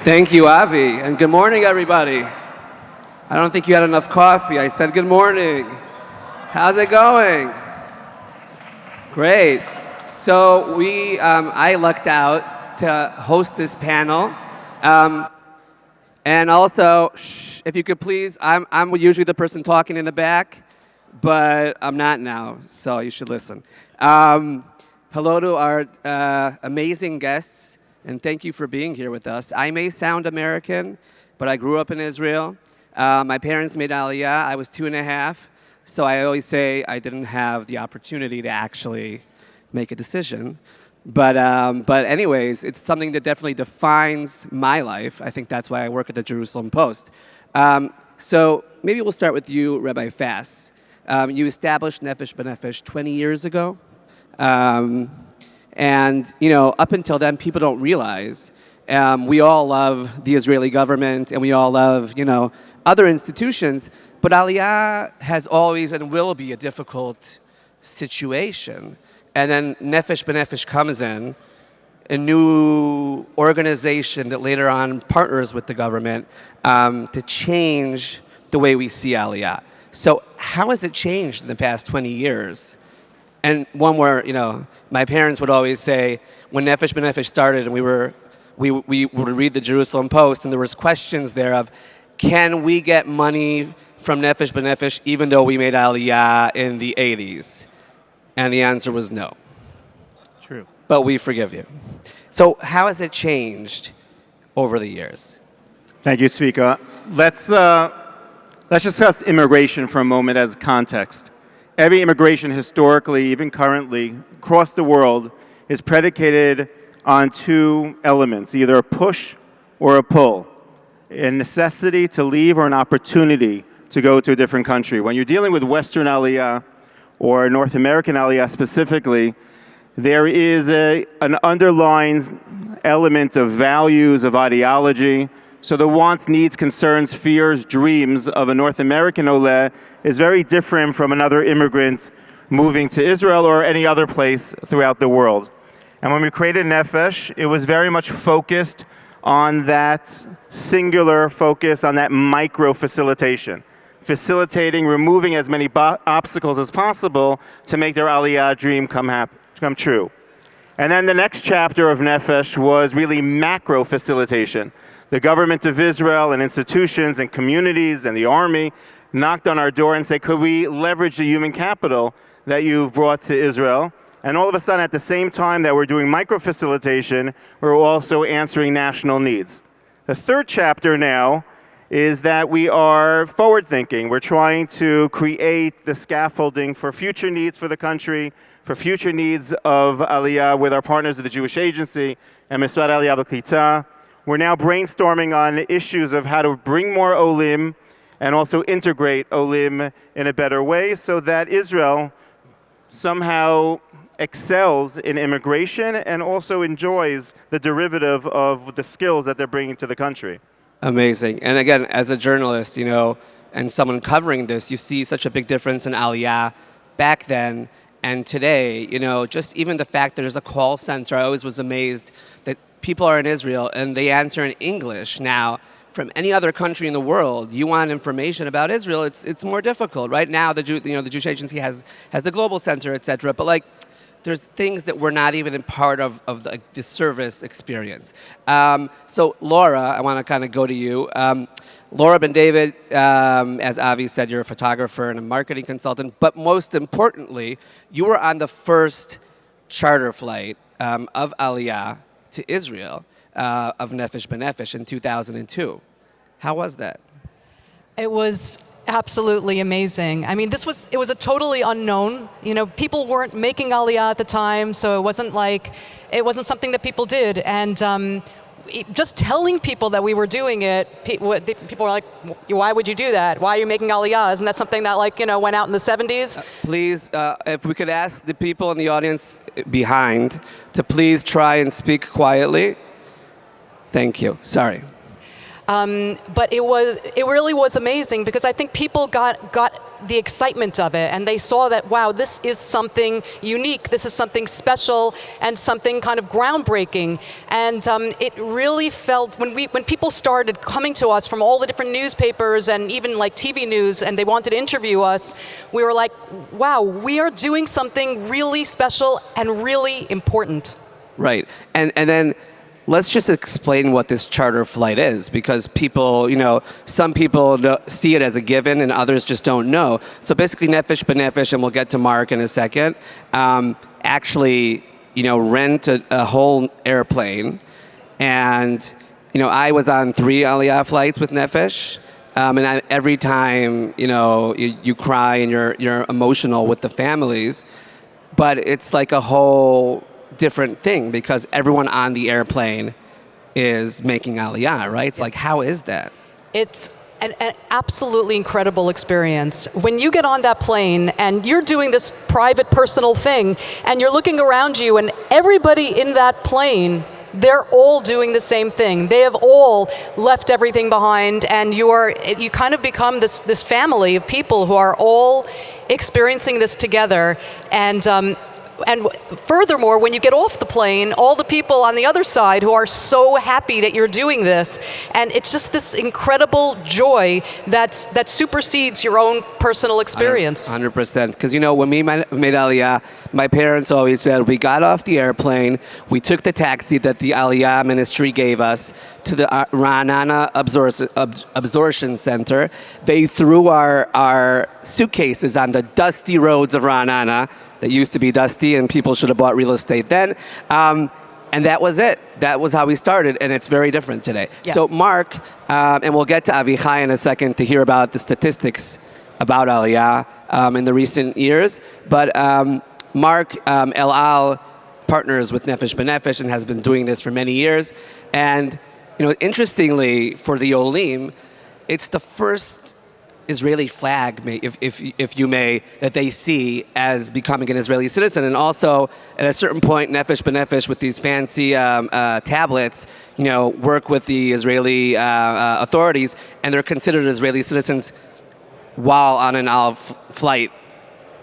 Thank you, Avi, and good morning, everybody. I don't think you had enough coffee. I said good morning. How's it going? Great. So I lucked out to host this panel. And also, if you could please, I'm usually the person talking in the back, but I'm not now, so you should listen. Hello to our amazing guests. And thank you for being here with us. I may sound American, but I grew up in Israel. My parents made Aliyah. I was 2.5. So I always say I didn't have the opportunity to actually make a decision. But anyways, it's something that definitely defines my life. I think that's why I work at the Jerusalem Post. So maybe we'll start with you, Rabbi Fass. You established Nefesh B'Nefesh 20 years ago. And, up until then, people don't realize we all love the Israeli government and we all love, other institutions. But Aliyah has always and will be a difficult situation. And then Nefesh B'Nefesh comes in, a new organization that later on partners with the government to change the way we see Aliyah. So how has it changed in the past 20 years? And one where, my parents would always say, when Nefesh B'Nefesh started and we would read the Jerusalem Post and there was questions there of, can we get money from Nefesh B'Nefesh even though we made Aliyah in the 80s? And the answer was no. True. But we forgive you. So how has it changed over the years? Thank you, Zvika. Let's discuss immigration for a moment as context. Every immigration historically, even currently, across the world is predicated on two elements, either a push or a pull, a necessity to leave or an opportunity to go to a different country. When you're dealing with Western Aliyah or North American Aliyah specifically, there is an underlying element of values, of ideology. So the wants, needs, concerns, fears, dreams of a North American Olah is very different from another immigrant moving to Israel or any other place throughout the world. And when we created Nefesh, it was very much focused on that singular focus, on that micro-facilitation, facilitating, removing as many obstacles as possible to make their Aliyah dream come true. And then the next chapter of Nefesh was really macro-facilitation. The government of Israel and institutions and communities and the army knocked on our door and said, could we leverage the human capital that you've brought to Israel? And all of a sudden, at the same time that we're doing micro-facilitation, we're also answering national needs. The third chapter now is that we are forward-thinking. We're trying to create the scaffolding for future needs for the country, for future needs of Aliyah with our partners at the Jewish Agency and Misrad Aliyah V'Klita. We're now brainstorming on issues of how to bring more Olim and also integrate Olim in a better way so that Israel somehow excels in immigration and also enjoys the derivative of the skills that they're bringing to the country. Amazing. And again, as a journalist, and someone covering this, you see such a big difference in Aliyah back then and today. Just even the fact that there's a call center, I always was amazed that people are in Israel and they answer in English. Now, from any other country in the world, you want information about Israel, it's more difficult. Right now, the Jewish Agency has the global center, etc. But there's things that we're not even in part of the service experience. So Laura, I want to kind of go to you. Laura Ben David, as Avi said, you're a photographer and a marketing consultant. But most importantly, you were on the first charter flight of Aliyah to Israel of Nefesh B'Nefesh in 2002. How was that? It was absolutely amazing. I mean, it was a totally unknown. People weren't making Aliyah at the time, so it wasn't something that people did. And just telling people that we were doing it, people were like, why would you do that? Why are you making Aliyah? Isn't that something that went out in the 70s? Please, if we could ask the people in the audience behind to please try and speak quietly. Thank you. Sorry. But it really was amazing because I think people got the excitement of it, and they saw that, wow, this is something unique, this is something special, and something kind of groundbreaking. And it really felt, when people started coming to us from all the different newspapers and even like TV news, and they wanted to interview us, we were like, wow, we are doing something really special and really important. Right. And then let's just explain what this charter flight is, because people, some people see it as a given and others just don't know. So basically Nefesh B'Nefesh, and we'll get to Marc in a second, actually, rent a whole airplane. And, I was on 3 Aliyah flights with Nefesh. And every time, you cry and you're emotional with the families, but it's like a whole different thing because everyone on the airplane is making Aliyah, right? It's like, how is that? It's an absolutely incredible experience. When you get on that plane and you're doing this private, personal thing, and you're looking around you, and everybody in that plane, they're all doing the same thing. They have all left everything behind, and you kind of become this family of people who are all experiencing this together. And furthermore, when you get off the plane, all the people on the other side who are so happy that you're doing this, and it's just this incredible joy that supersedes your own personal experience. 100%. Because, when we made Aliyah, my parents always said, we got off the airplane, we took the taxi that the Aliyah ministry gave us to the Ra'anana Absorption Center. They threw our suitcases on the dusty roads of Ra'anana that used to be dusty, and people should have bought real estate then. And that was it. That was how we started, and it's very different today. Yeah. So Marc, and we'll get to Avichai in a second to hear about the statistics about Aliyah in the recent years. But Marc, El Al partners with Nefesh B'Nefesh and has been doing this for many years. And interestingly, for the Olim, it's the first Israeli flag, if you may, that they see as becoming an Israeli citizen. And also, at a certain point, Nefesh B'Nefesh, with these fancy tablets, work with the Israeli authorities, and they're considered Israeli citizens while on an Al flight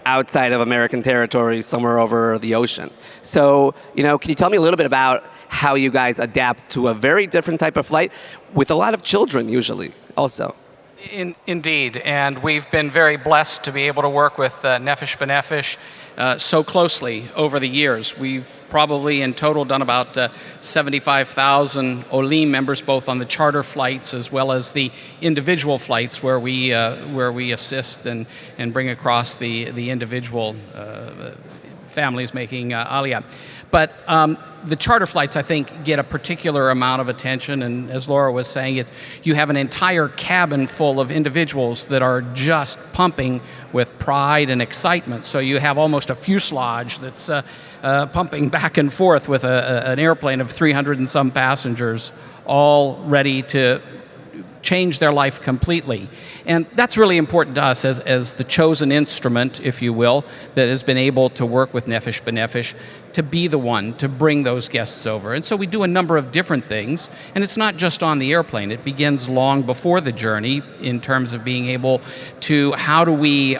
outside of American territory, somewhere over the ocean. So, can you tell me a little bit about how you guys adapt to a very different type of flight with a lot of children, usually, also? Indeed, and we've been very blessed to be able to work with Nefesh B'Nefesh so closely over the years. We've probably in total done about 75,000 Olim members, both on the charter flights as well as the individual flights where we assist and bring across the individual families making Aliyah. But the charter flights, I think, get a particular amount of attention, and as Laura was saying, you have an entire cabin full of individuals that are just pumping with pride and excitement. So you have almost a fuselage that's pumping back and forth with an airplane of 300 and some passengers, all ready to change their life completely. And that's really important to us as the chosen instrument, if you will, that has been able to work with Nefesh B'Nefesh to be the one to bring those guests over. And so we do a number of different things, and it's not just on the airplane. It begins long before the journey in terms of being able to how do we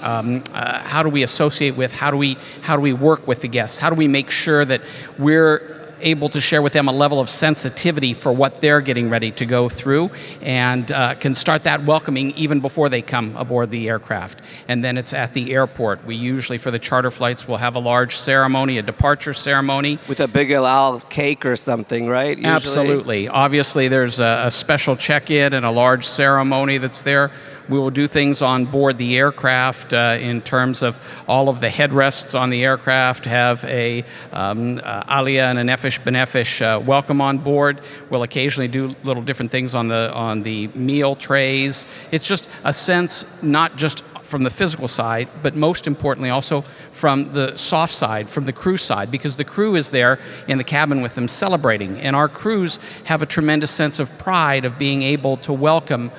associate with, how do we work with the guests, how do we make sure that we're able to share with them a level of sensitivity for what they're getting ready to go through, and can start that welcoming even before they come aboard the aircraft. And then it's at the airport. We usually, for the charter flights, will have a large ceremony, a departure ceremony. With a big Al cake or something, right? Usually? Absolutely. Obviously, there's a special check-in and a large ceremony that's there. We will do things on board the aircraft in terms of all of the headrests on the aircraft have a Aliyah and a Nefesh B'Nefesh welcome on board. We'll occasionally do little different things on the meal trays. It's just a sense, not just from the physical side, but most importantly also from the soft side, from the crew side, because the crew is there in the cabin with them celebrating. And our crews have a tremendous sense of pride of being able to welcome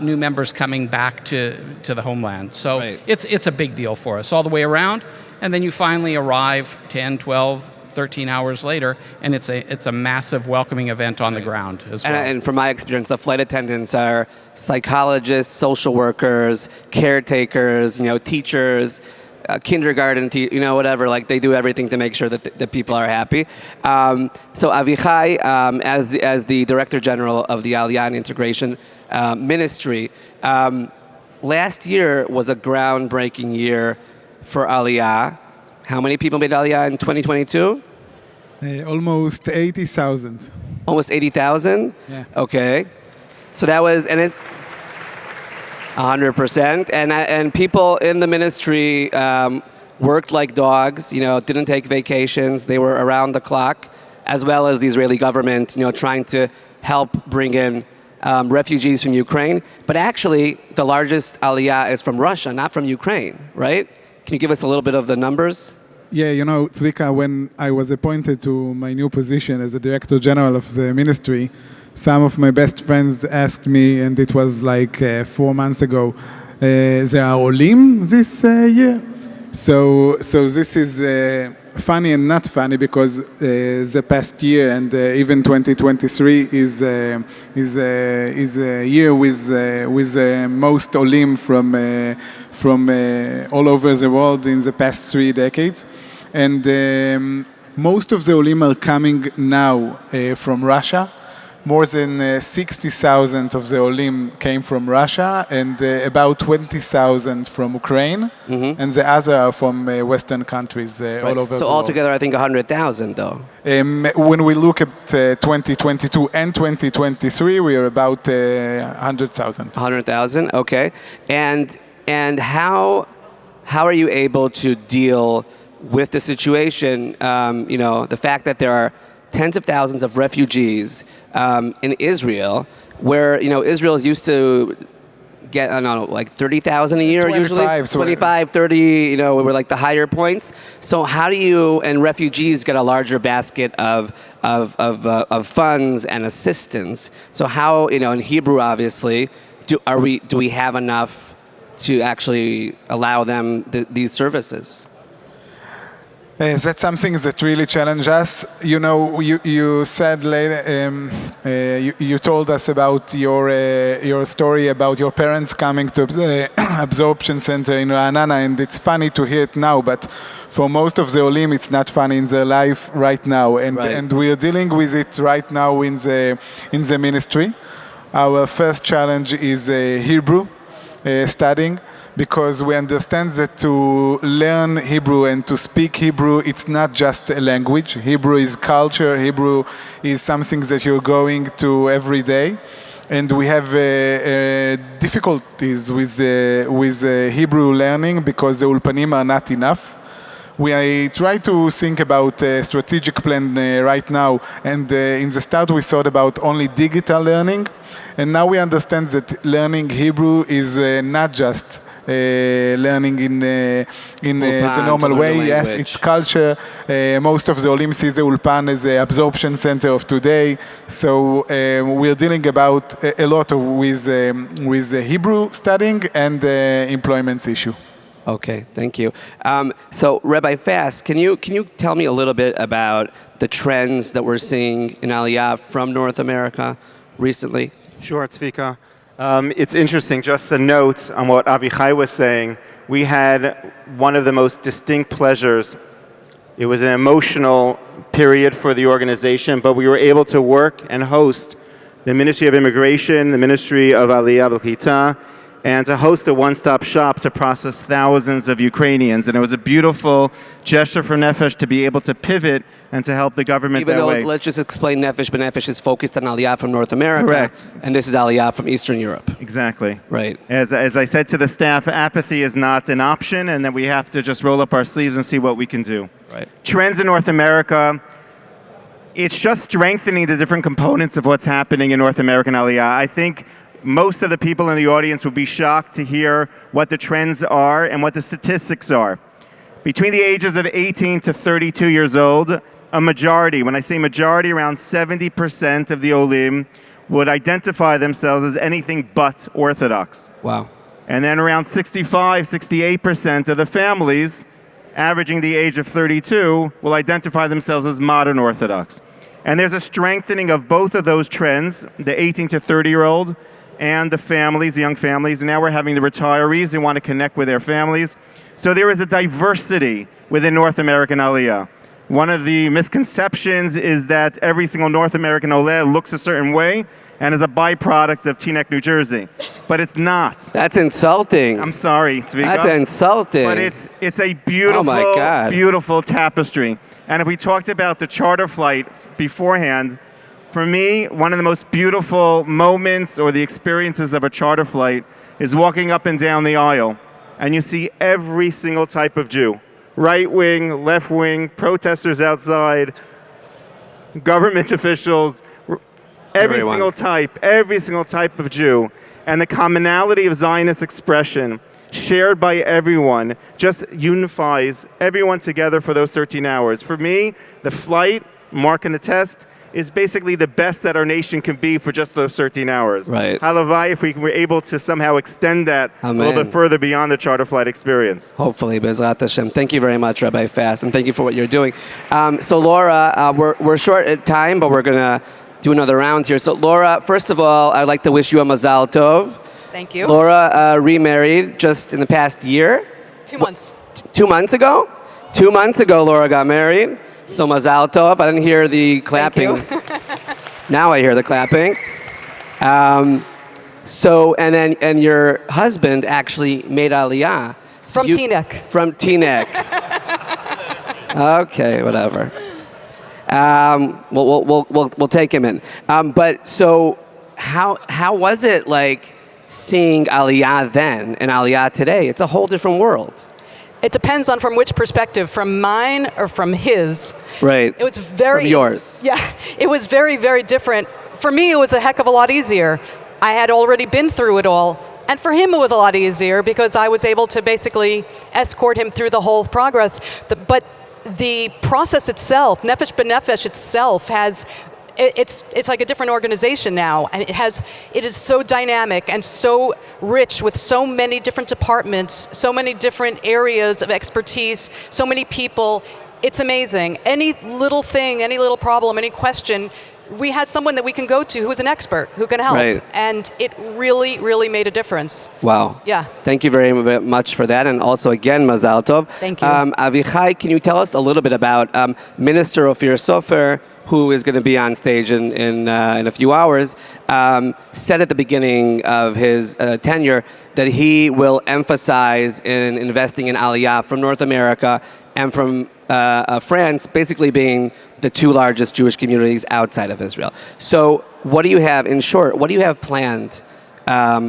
new members coming back to the homeland. So right. It's a big deal for us all the way around. And then you finally arrive 10, 12, 13 hours later, and it's a massive welcoming event on the ground as well. And from my experience, the flight attendants are psychologists, social workers, caretakers, teachers, kindergarten, whatever. Like they do everything to make sure that the people are happy. So Avichai, as the Director General of the Aliyah and Integration Ministry, last year was a groundbreaking year for Aliyah. How many people made Aliyah in 2022? Almost 80,000. Almost 80,000? Yeah. Okay. So that was, and it's 100%. And people in the ministry worked like dogs, didn't take vacations. They were around the clock, as well as the Israeli government, trying to help bring in refugees from Ukraine. But actually, the largest Aliyah is from Russia, not from Ukraine, right? Can you give us a little bit of the numbers? Yeah, Zvika, when I was appointed to my new position as the Director General of the ministry, some of my best friends asked me, and it was like 4 months ago, there are Olim this year? So this is funny and not funny because the past year and even 2023 is a year with most Olim from all over the world in the past 3 decades, and most of the Olim are coming now from Russia. More than 60,000 of the Olim came from Russia, and about 20,000 from Ukraine, and the other are from Western countries all over the So world. altogether, I think 100,000, though. When we look at 2022 and 2023, we are about 100,000. 100,000, okay. And how are you able to deal with the situation, the fact that there are tens of thousands of refugees in Israel, where Israel is used to get, I don't know, like 30,000 a year 25, usually? 25, 30, we're like the higher points. So how do you and refugees get a larger basket of funds and assistance? So how, in Hebrew, obviously, do we have enough to actually allow them these services? That's something that really challenges us. You said later, you told us about your story about your parents coming to the absorption center in Ra'anana, and it's funny to hear it now, but for most of the Olim, it's not funny in their life right now, and we are dealing with it right now in the ministry. Our first challenge is Hebrew studying, because we understand that to learn Hebrew and to speak Hebrew, it's not just a language. Hebrew is culture. Hebrew is something that you're going to every day. And we have difficulties with Hebrew learning because the ulpanim are not enough. We try to think about a strategic plan right now, and in the start we thought about only digital learning, and now we understand that learning Hebrew is not just learning in the normal way. Yes, it's culture. Most of the Olim see the Ulpan as the absorption center of today. So we're dealing about a lot with the Hebrew studying and the employment issue. Okay, thank you. So Rabbi Fass, can you tell me a little bit about the trends that we're seeing in Aliyah from North America recently? Sure, Zvika. It's interesting, just a note on what Avichai was saying. We had one of the most distinct pleasures. It was an emotional period for the organization, but we were able to work and host the Ministry of Immigration, the Ministry of Aliyah V'Klita, and to host a one-stop shop to process thousands of Ukrainians. And it was a beautiful gesture for Nefesh to be able to pivot and to help the government that way. Let's just explain Nefesh, but Nefesh is focused on Aliyah from North America. Correct. And this is Aliyah from Eastern Europe. Exactly. Right. As I said to the staff, apathy is not an option, and that we have to just roll up our sleeves and see what we can do. Right. Trends in North America, it's just strengthening the different components of what's happening in North American Aliyah. I think most of the people in the audience will be shocked to hear what the trends are and what the statistics are. Between the ages of 18 to 32 years old, a majority, when I say majority, around 70% of the Olim would identify themselves as anything but Orthodox. Wow. And then around 65, 68% of the families averaging the age of 32, will identify themselves as modern Orthodox. And there's a strengthening of both of those trends, the 18 to 30-year-old and the families, the young families. And now we're having the retirees who want to connect with their families. So there is a diversity within North American Aliyah. One of the misconceptions is that every single North American Olah looks a certain way and is a byproduct of Teaneck, New Jersey. But it's not. That's insulting. I'm sorry, Zvika. That's insulting. But it's a beautiful, Oh my God. beautiful tapestry. And if we talked about the charter flight beforehand, for me, one of the most beautiful moments or the experiences of a charter flight is walking up and down the aisle, and you see every single type of Jew. Right wing, left wing, protesters outside, government officials, every single type of Jew. And the commonality of Zionist expression shared by everyone just unifies everyone together for those 13 hours. For me, the flight, Marc can attest, is basically the best that our nation can be for just those 13 hours. Right. Halavai, if we were able to somehow extend that a little bit further beyond the charter flight experience. Hopefully, Bezrat Hashem. Thank you very much, Rabbi Fass, and thank you for what you're doing. So Laura, we're short at time, but we're going to do another round here. So Laura, first of all, I'd like to wish you a Mazal Tov. Thank you. Laura remarried just in the past year. 2 months. 2 months ago? 2 months ago, Laura got married. So Mazal Tov. I didn't hear the clapping. Now I hear the clapping. And your husband actually made Aliyah. From Teaneck. From Teaneck. Okay, whatever. We'll take him in. But so how was it like seeing Aliyah then and Aliyah today? It's a whole different world. It depends on from which perspective, from mine or from his. Right. It was very... From yours. Yeah, it was very, very different. For me, it was a heck of a lot easier. I had already been through it all. And for him, it was a lot easier because I was able to basically escort him through the whole progress. But the process itself, Nefesh B'Nefesh itself has... It's like a different organization now, and it is so dynamic and so rich with so many different departments, so many different areas of expertise, so many people. It's amazing. Any little thing, any little problem, any question, we had someone that we can go to who's an expert, who can help. Right. And it really, really made a difference. Wow. Yeah. Thank you very much for that. And also, again, Mazal Tov. Thank you. Avichai, can you tell us a little bit about Minister Ophir Sofer, who is going to be on stage in a few hours, said at the beginning of his tenure that he will emphasize in investing in Aliyah from North America and from France, basically being the two largest Jewish communities outside of Israel. So what do you have, in short, what do you have planned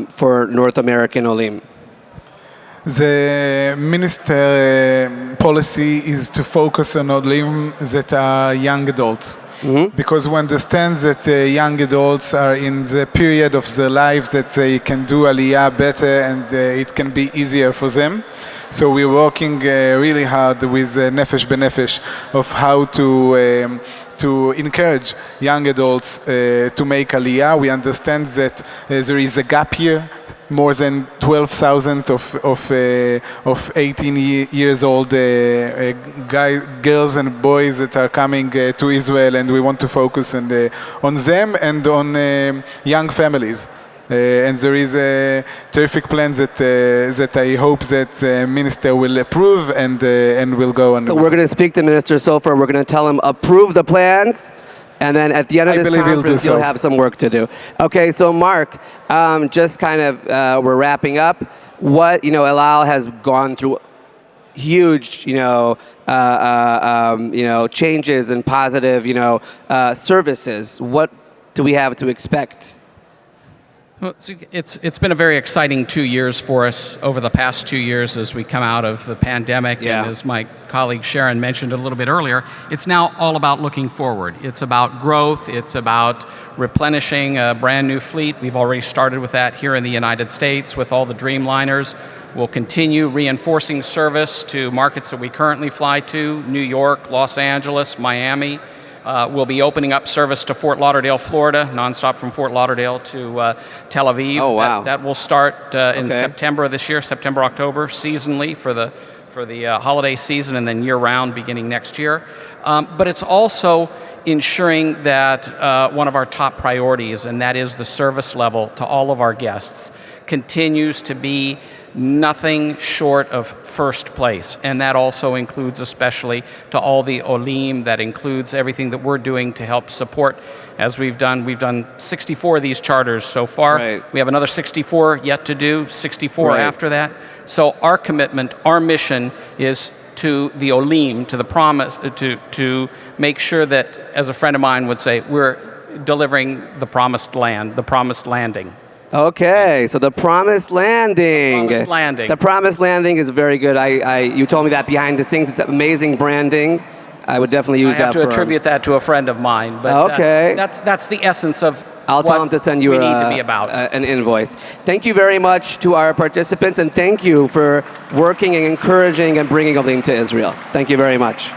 for North American Olim? The minister policy is to focus on Olim that are young adults. Mm-hmm. Because we understand that young adults are in the period of their lives that they can do Aliyah better and it can be easier for them. So we're working really hard with Nefesh B'Nefesh of how to encourage young adults to make Aliyah. We understand that there is a gap here. More than 12,000 of 18 years old girls and boys that are coming to Israel, and we want to focus on them and on young families. And there is a terrific plan that I hope that the minister will approve and will go on. So we're going to speak to Minister Sofer. We're going to tell him approve the plans. And then at the end of this conference, you'll have some work to do. Okay, so Marc, just kind of, we're wrapping up. What, El Al has gone through huge, changes and positive, services. What do we have to expect? Well, it's been a very exciting 2 years for us over the past 2 years as we come out of the pandemic. Yeah. And as my colleague Sharon mentioned a little bit earlier, it's now all about looking forward. It's about growth. It's about replenishing a brand new fleet. We've already started with that here in the United States with all the Dreamliners. We'll continue reinforcing service to markets that we currently fly to, New York, Los Angeles, Miami. We'll be opening up service to Fort Lauderdale, Florida, nonstop from Fort Lauderdale to Tel Aviv. Oh, wow. That will start in September of this year, September, October, seasonally for for the holiday season and then year-round beginning next year. But it's also ensuring that one of our top priorities, and that is the service level to all of our guests, continues to be nothing short of first place. And that also includes especially to all the Olim, that includes everything that we're doing to help support. As we've done 64 of these charters so far. Right. We have another 64 yet to do, 64 Right. after that. So our commitment, our mission is to the Olim, to the promise, to make sure that, as a friend of mine would say, we're delivering the promised land, the promised landing. Okay, so the promised landing. Promised landing. The promised landing is very good. You told me that behind the scenes. It's amazing branding. I would definitely use I have that. to attribute that to a friend of mine. But Okay. that's the essence of I'll what tell him to send you we need to be about. an invoice. Thank you very much to our participants, and thank you for working and encouraging and bringing Olim to Israel. Thank you very much.